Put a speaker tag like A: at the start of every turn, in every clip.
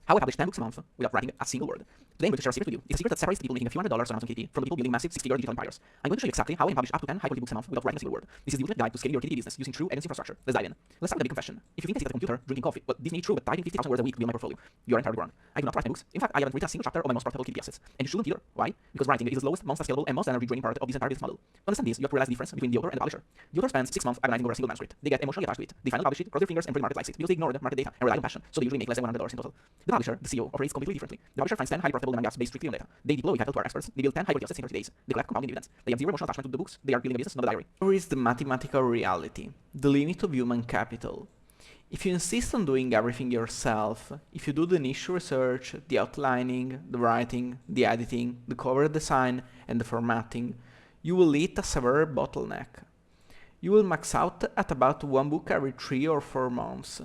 A: How I publish 10 books a month without writing a single word. Today I'm going to share a secret with you. It's a secret that separates the people making a few $100s on Amazon KDP from the people building massive six-figure digital empires. I'm going to show you exactly how I can publish up to 10 high-quality books a month without writing a single word. This is the ultimate guide to scaling your KDP business using true agency infrastructure. Let's dive in. Let's start with a big confession. If you've been sitting at a computer, drinking coffee, well, this may be true, but typing 50,000 words a week to build my portfolio, you're entirely wrong. I do not write my books. In fact, I haven't written a single chapter of my most profitable KDP assets. And you shouldn't either. Why? Because writing is the slowest, most scalable, and most energy-draining part of this entire business model. To understand this, you have to realize the difference between the author and the publisher. The author spends 6 months agonizing over a single manuscript. They get emotionally attached to it. They finally publish it, cross their fingers, and pray the market likes it because they ignored market data and relied on passion, so they usually make less than $100 in total. The publisher, the CEO, operates completely differently. The publisher finds 10 highly profitable demand gaps based strictly on data. They deploy capital to our experts. They build 10 high-quality assets in 30 days. They collect compounding dividends. They have zero emotional attachment to the books. They are building a business, not a diary.
B: Here is the mathematical reality, the limit of human capital. If you insist on doing everything yourself, if you do the niche research, the outlining, the writing, the editing, the cover design, and the formatting, you will hit a severe bottleneck. You will max out at about one book every 3 or 4 months.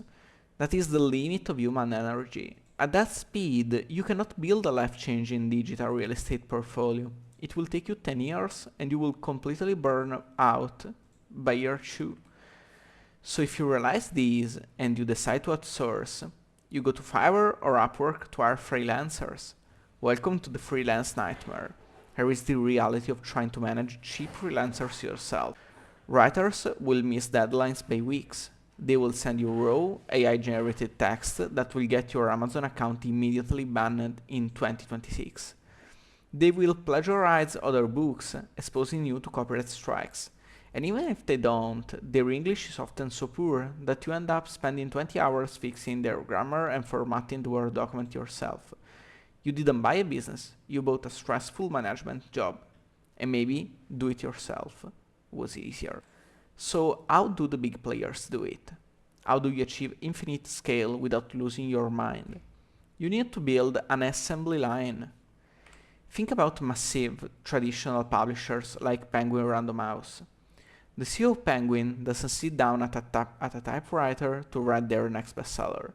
B: That is the limit of human energy. At that speed, you cannot build a life-changing digital real estate portfolio. It will take you 10 years and you will completely burn out by year 2. So if you realize this and you decide to outsource, you go to Fiverr or Upwork to hire freelancers. Welcome to the freelance nightmare. Here is the reality of trying to manage cheap freelancers yourself. Writers will miss deadlines by weeks. They will send you raw, AI-generated text that will get your Amazon account immediately banned in 2026. They will plagiarize other books, exposing you to copyright strikes. And even if they don't, their English is often so poor that you end up spending 20 hours fixing their grammar and formatting the Word document yourself. You didn't buy a business, you bought a stressful management job. And maybe do it yourself was easier. So how do the big players do it? How do you achieve infinite scale without losing your mind? You need to build an assembly line. Think about massive traditional publishers like Penguin Random House. The CEO of Penguin doesn't sit down at a typewriter to write their next bestseller.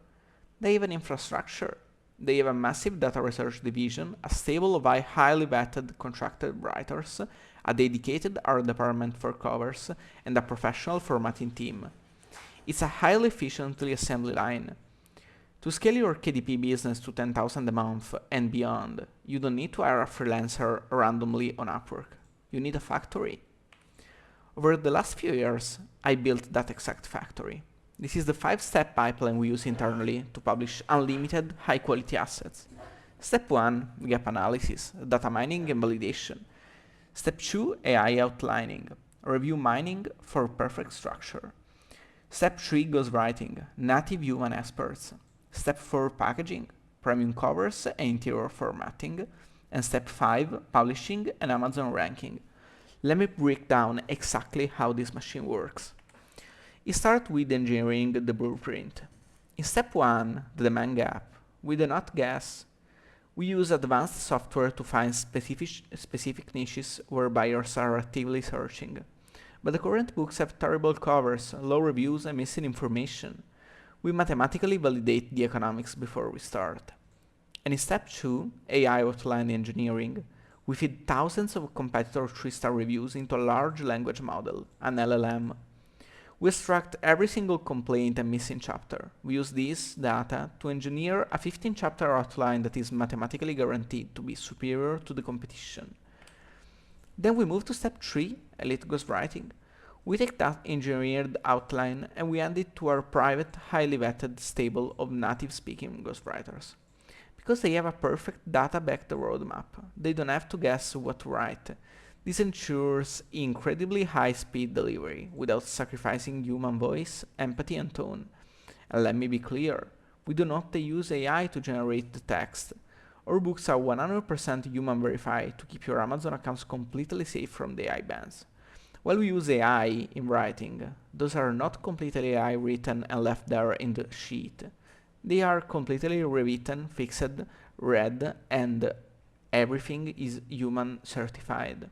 B: They have an infrastructure. They have a massive data research division, a stable of highly vetted contracted writers, a dedicated art department for covers, and a professional formatting team. It's a highly efficiently assembly line. To scale your KDP business to 10,000 a month and beyond, you don't need to hire a freelancer randomly on Upwork. You need a factory. Over the last few years, I built that exact factory. This is the 5-step pipeline we use internally to publish unlimited, high-quality assets. Step 1, gap analysis, data mining and validation. Step 2, AI outlining, review mining for perfect structure. Step 3, ghostwriting, native human experts. Step 4, packaging, premium covers and interior formatting. And Step 5, publishing and Amazon ranking. Let me break down exactly how this machine works. It starts with engineering the blueprint. In Step 1, the demand gap, we do not guess. We use advanced software to find specific niches where buyers are actively searching. But the current books have terrible covers, low reviews, and missing information. We mathematically validate the economics before we start. And in Step 2, AI outline engineering, we feed thousands of competitor 3-star reviews into a large language model, an LLM. We extract every single complaint and missing chapter. We use this data to engineer a 15-chapter outline that is mathematically guaranteed to be superior to the competition. Then we move to Step 3, elite ghostwriting. We take that engineered outline and we hand it to our private, highly vetted stable of native-speaking ghostwriters. Because they have a perfect data-backed roadmap, they don't have to guess what to write. This ensures incredibly high-speed delivery without sacrificing human voice, empathy, and tone. And let me be clear, we do not use AI to generate the text. Our books are 100% human verified to keep your Amazon accounts completely safe from the AI bans. While we use AI in writing, those are not completely AI written and left there in the sheet. They are completely rewritten, fixed, read, and everything is human certified.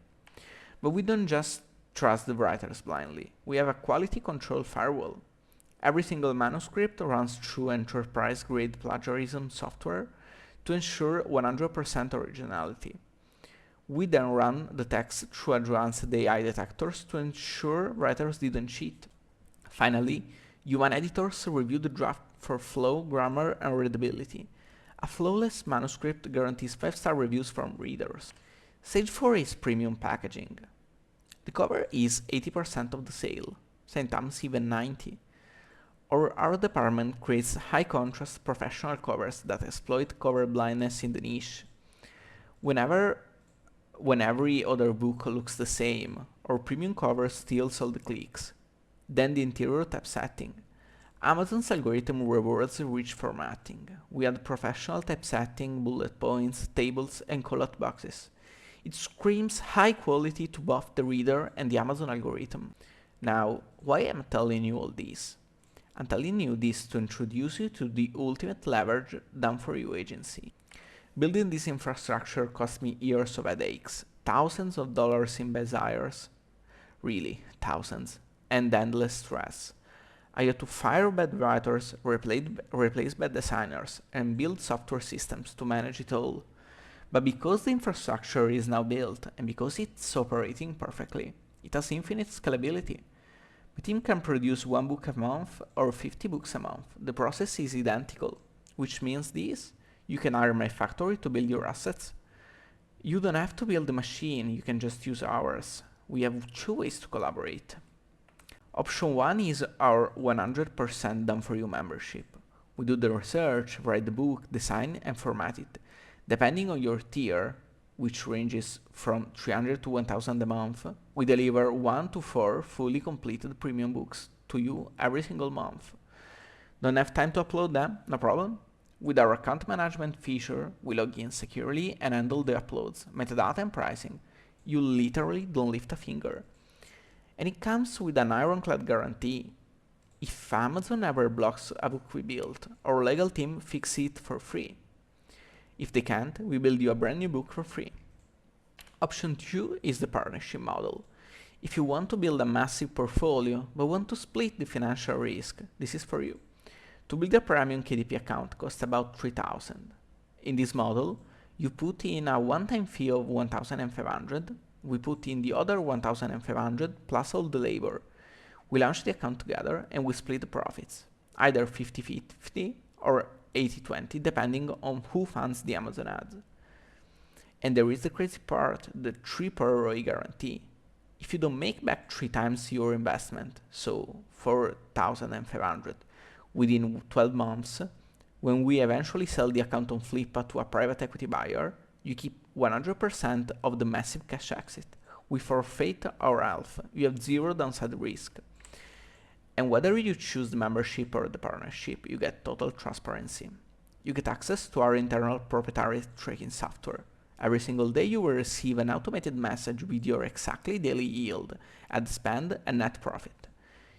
B: But we don't just trust the writers blindly. We have a quality control firewall. Every single manuscript runs through enterprise-grade plagiarism software to ensure 100% originality. We then run the text through advanced AI detectors to ensure writers didn't cheat. Finally, human editors review the draft for flow, grammar, and readability. A flawless manuscript guarantees 5-star reviews from readers. Stage 4 is premium packaging. The cover is 80% of the sale, sometimes even 90%. Our art department creates high-contrast professional covers that exploit cover blindness in the niche. When every other book looks the same, our premium cover steals all the clicks. Then the interior typesetting. Amazon's algorithm rewards rich formatting. We add professional typesetting, bullet points, tables, and callout boxes. It screams high quality to both the reader and the Amazon algorithm. Now, why am I telling you all this? I'm telling you this to introduce you to the ultimate leverage done for you agency. Building this infrastructure cost me years of headaches, thousands of dollars in bad hires, really, thousands, and endless stress. I had to fire bad writers, replace bad designers, and build software systems to manage it all. But because the infrastructure is now built, and because it's operating perfectly, it has infinite scalability. My team can produce 1 book a month or 50 books a month. The process is identical, which means this: you can hire my factory to build your assets. You don't have to build the machine, you can just use ours. We have 2 ways to collaborate. Option 1 is our 100% done for you membership. We do the research, write the book, design and format it. Depending on your tier, which ranges from 300 to 1000 a month, we deliver 1 to 4 fully completed premium books to you every single month. Don't have time to upload them? No problem. With our account management feature, we log in securely and handle the uploads, metadata and pricing. You literally don't lift a finger. And it comes with an ironclad guarantee. If Amazon ever blocks a book we built, our legal team fixes it for free. If they can't, we build you a brand new book for free. Option 2 is the partnership model. If you want to build a massive portfolio, but want to split the financial risk, this is for you. To build a premium KDP account costs about $3,000. In this model, you put in a one-time fee of $1,500, we put in the other $1,500 plus all the labor. We launch the account together and we split the profits, either 50-50 or 80-20, depending on who funds the Amazon ads. And there is the crazy part, the 3 per ROI guarantee. If you don't make back 3 times your investment, so $4,500, within 12 months, when we eventually sell the account on Flippa to a private equity buyer, you keep 100% of the massive cash exit. We forfeit our alpha. You have 0 downside risk. And whether you choose the membership or the partnership, you get total transparency. You get access to our internal proprietary tracking software. Every single day you will receive an automated message with your exactly daily yield, ad spend and net profit.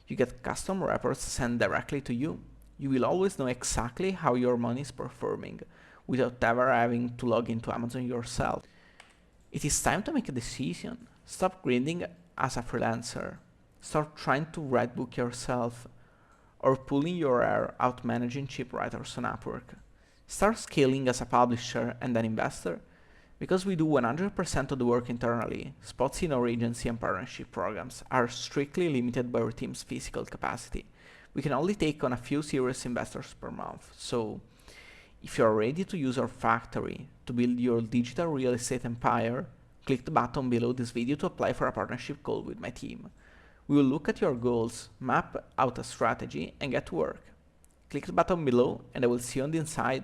B: You get custom reports sent directly to you. You will always know exactly how your money is performing, without ever having to log into Amazon yourself. It is time to make a decision. Stop grinding as a freelancer. Start trying to write book yourself, or pulling your hair out managing cheap writers on Upwork. Start scaling as a publisher and an investor. Because we do 100% of the work internally, spots in our agency and partnership programs are strictly limited by our team's physical capacity. We can only take on a few serious investors per month, so if you are ready to use our factory to build your digital real estate empire, click the button below this video to apply for a partnership call with my team. We will look at your goals, map out a strategy, and get to work. Click the button below and I will see you on the inside.